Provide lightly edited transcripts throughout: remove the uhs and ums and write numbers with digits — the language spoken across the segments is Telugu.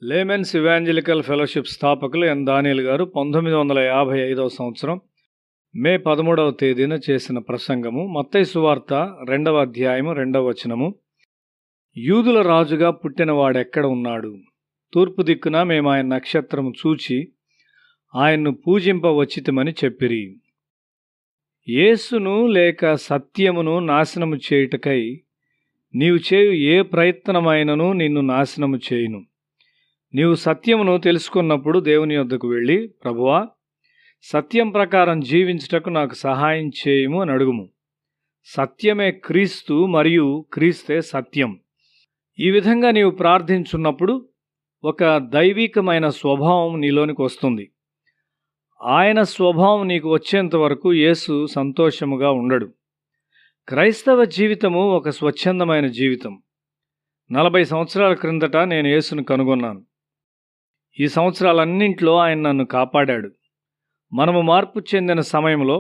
లేమెన్స్ ఇవాంజలికల్ ఫెలోషిప్ స్థాపకులు ఎన్ దానియేల్ గారు 1955వ సంవత్సరం మే 13వ తేదీన చేసిన ప్రసంగము. మత్తయి సువార్త 2వ అధ్యాయము 2వ వచనము. యూదుల రాజుగా పుట్టినవాడెక్కడ ఉన్నాడు? తూర్పు దిక్కున మేము ఆయన నక్షత్రము చూచి ఆయన్ను పూజింపవచ్చితమని చెప్పిరి. యేసును లేక సత్యమును నాశనము చేయుటకై నీవు చేయు ఏ ప్రయత్నమైనను నిన్ను నాశనము చేయును. నీవు సత్యమును తెలుసుకున్నప్పుడు దేవుని యొద్దకు వెళ్ళి, ప్రభువా, సత్యం ప్రకారం జీవించుటకు నాకు సహాయం చేయము అని అడుగుము. సత్యమే క్రీస్తు మరియు క్రీస్తే సత్యం. ఈ విధంగా నీవు ప్రార్థించున్నప్పుడు ఒక దైవికమైన స్వభావం నీలోనికి వస్తుంది. ఆయన స్వభావం నీకు వచ్చేంత వరకు యేసు సంతోషముగా ఉండడు. క్రైస్తవ జీవితము ఒక స్వచ్ఛందమైన జీవితం. 40 సంవత్సరాల క్రిందట నేను యేసును కనుగొన్నాను. ఈ సంవత్సరాలన్నింటిలో ఆయన నన్ను కాపాడాడు. మనము మార్పు చెందిన సమయంలో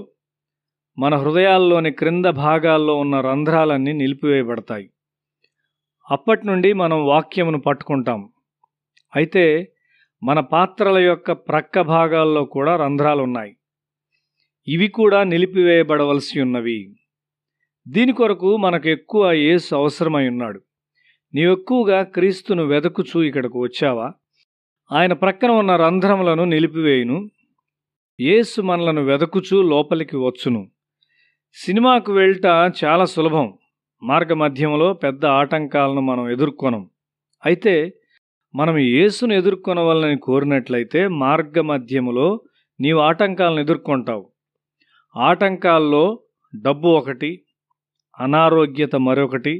మన హృదయాల్లోని క్రింద భాగాల్లో ఉన్న రంధ్రాలన్నీ నిలిపివేయబడతాయి. అప్పటి నుండి మనం వాక్యమును పట్టుకుంటాం. అయితే మన పాత్రల యొక్క ప్రక్క భాగాల్లో కూడా రంధ్రాలున్నాయి. ఇవి కూడా నిలిపివేయబడవలసి ఉన్నవి. దీని కొరకు మనకు ఎక్కువ యేసు అవసరమై ఉన్నాడు. నీవెక్కువగా క్రీస్తును వెదకుచూ ఇక్కడకు వచ్చావా? ఆయన ప్రక్కన ఉన్న రంధ్రములను నిలిపివేయును. యేసు మనలను వెదకుచూ లోపలికి వచ్చును. సినిమాకు వెళ్ళట చాలా సులభం. మార్గ మధ్యంలో పెద్ద ఆటంకాలను మనం ఎదుర్కొనం. అయితే మనం యేసును ఎదుర్కొనవలనని కోరినట్లయితే మార్గ మధ్యములో నీవు ఆటంకాలను ఎదుర్కొంటావు. ఆటంకాల్లో డబ్బు ఒకటి, అనారోగ్యత మరొకటి,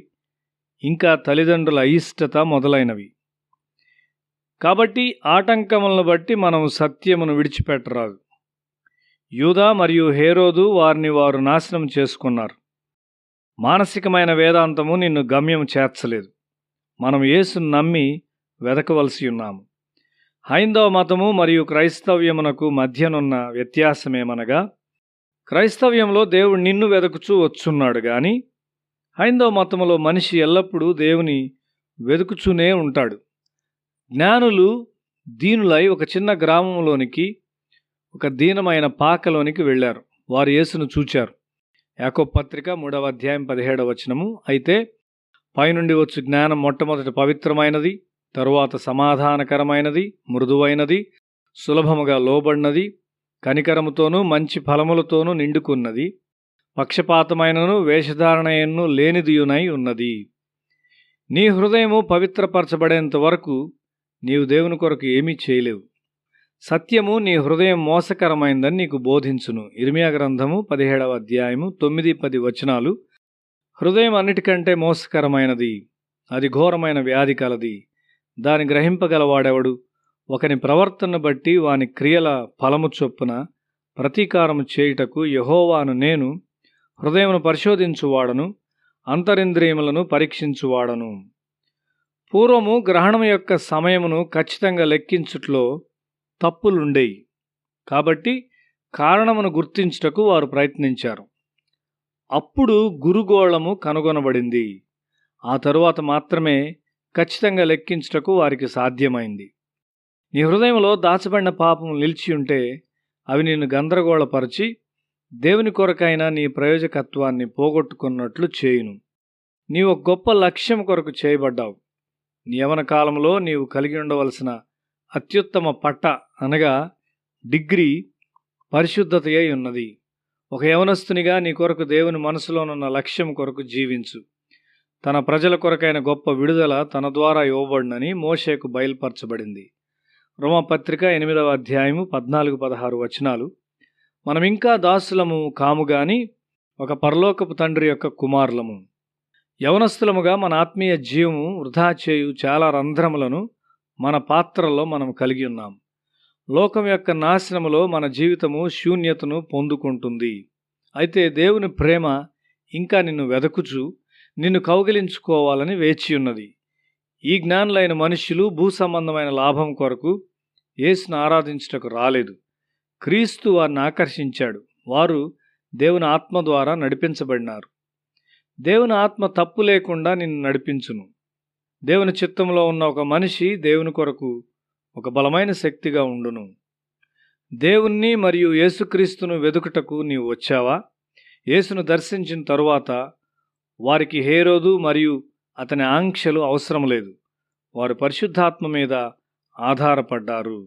ఇంకా తల్లిదండ్రుల అయిష్టత మొదలైనవి. కాబట్టి ఆటంకములను బట్టి మనం సత్యమును విడిచిపెట్టరాదు. యూదా మరియు హేరోదు వారిని వారు నాశనం చేసుకున్నారు. మానసికమైన వేదాంతము నిన్ను గమ్యం చేర్చలేదు. మనం యేసును నమ్మి వెదకవలసి ఉన్నాము. హైందవ మతము మరియు క్రైస్తవ్యమునకు మధ్యనున్న వ్యత్యాసమేమనగా, క్రైస్తవ్యంలో దేవుడు నిన్ను వెదకుచూ వచ్చున్నాడు గాని హైందవ మతములో మనిషి ఎల్లప్పుడూ దేవుని వెదుకుచూనే ఉంటాడు. జ్ఞానులు దీనులై ఒక చిన్న గ్రామంలోనికి, ఒక దీనమైన పాకలోనికి వెళ్ళారు. వారు యేసును చూచారు. యాకోబు పత్రిక 3వ అధ్యాయం 17వ వచనము. అయితే పైనుండి వచ్చు జ్ఞానం మొట్టమొదటి పవిత్రమైనది, తరువాత సమాధానకరమైనది, మృదువైనది, సులభముగా లోబడినది, కనికరముతోనూ మంచి ఫలములతోనూ నిండుకున్నది, పక్షపాతమైనను వేషధారణయను లేనిదియునై ఉన్నది. నీ హృదయము పవిత్రపరచబడేంత వరకు నీవు దేవుని కొరకు ఏమీ చేయలేవు. సత్యము నీ హృదయం మోసకరమైందని నీకు బోధించును. ఇర్మియా గ్రంథము 17వ అధ్యాయము 9-10 వచనాలు. హృదయం అన్నిటికంటే మోసకరమైనది, అది ఘోరమైన వ్యాధి కలది. దాని గ్రహింపగలవాడెవడు? ఒకని ప్రవర్తనను బట్టి వాని క్రియల ఫలము చొప్పున ప్రతీకారము చేయుటకు యెహోవాను నేను హృదయమును పరిశోధించువాడను, అంతరింద్రియములను పరీక్షించువాడను. పూర్వము గ్రహణం యొక్క సమయమును ఖచ్చితంగా లెక్కించుట్లో తప్పులుండేవి. కాబట్టి కారణమును గుర్తించుటకు వారు ప్రయత్నించారు. అప్పుడు గురుగోళము కనుగొనబడింది. ఆ తరువాత మాత్రమే ఖచ్చితంగా లెక్కించుటకు వారికి సాధ్యమైంది. నీ హృదయంలో దాచబడిన పాపము నిలిచి ఉంటే అవి నిన్ను గందరగోళపరిచి దేవుని కొరకైనా నీ ప్రయోజకత్వాన్ని పోగొట్టుకున్నట్లు చేయును. నీవు ఒక గొప్ప లక్ష్యం కొరకు చేయబడ్డావు. నీ యవన కాలంలో నీవు కలిగి ఉండవలసిన అత్యుత్తమ పట్ట అనగా డిగ్రీ పరిశుద్ధతయై ఉన్నది. ఒక యవనస్తునిగా నీ కొరకు దేవుని మనసులోనున్న లక్ష్యం కొరకు జీవించు. తన ప్రజల కొరకైన గొప్ప విడుదల తన ద్వారా ఇవ్వబడినని మోషేకు బయలుపరచబడింది. రోమాపత్రిక 8వ అధ్యాయము 14-16 వచనాలు. మనం ఇంకా దాసులము కాము గాని ఒక పరలోకపు తండ్రి యొక్క కుమారులము. యవనస్తులముగా మన ఆత్మీయ జీవము వృధా చేయు చాలా రంధ్రములను మన పాత్రలో మనం కలిగి ఉన్నాం. లోకం యొక్క నాశనములో మన జీవితము శూన్యతను పొందుకుంటుంది. అయితే దేవుని ప్రేమ ఇంకా నిన్ను వెదకుచు నిన్ను కౌగిలించుకోవాలని వేచియున్నది. ఈ జ్ఞానులైన మనుష్యులు భూ సంబంధమైన లాభం కొరకు యేసును ఆరాధించుటకు రాలేదు. క్రీస్తు వారిని ఆకర్షించాడు. వారు దేవుని ఆత్మ ద్వారా నడిపించబడినారు. దేవుని ఆత్మ తప్పు లేకుండా నిన్ను నడిపించును. దేవుని చిత్తంలో ఉన్న ఒక మనిషి దేవుని కొరకు ఒక బలమైన శక్తిగా ఉండును. దేవుణ్ణి మరియు యేసుక్రీస్తును వెదుకుటకు నీవు వచ్చావా? యేసును దర్శించిన తరువాత వారికి హేరోదు మరియు అతని ఆంక్షలు అవసరం లేదు. వారు పరిశుద్ధాత్మ మీద ఆధారపడ్డారు.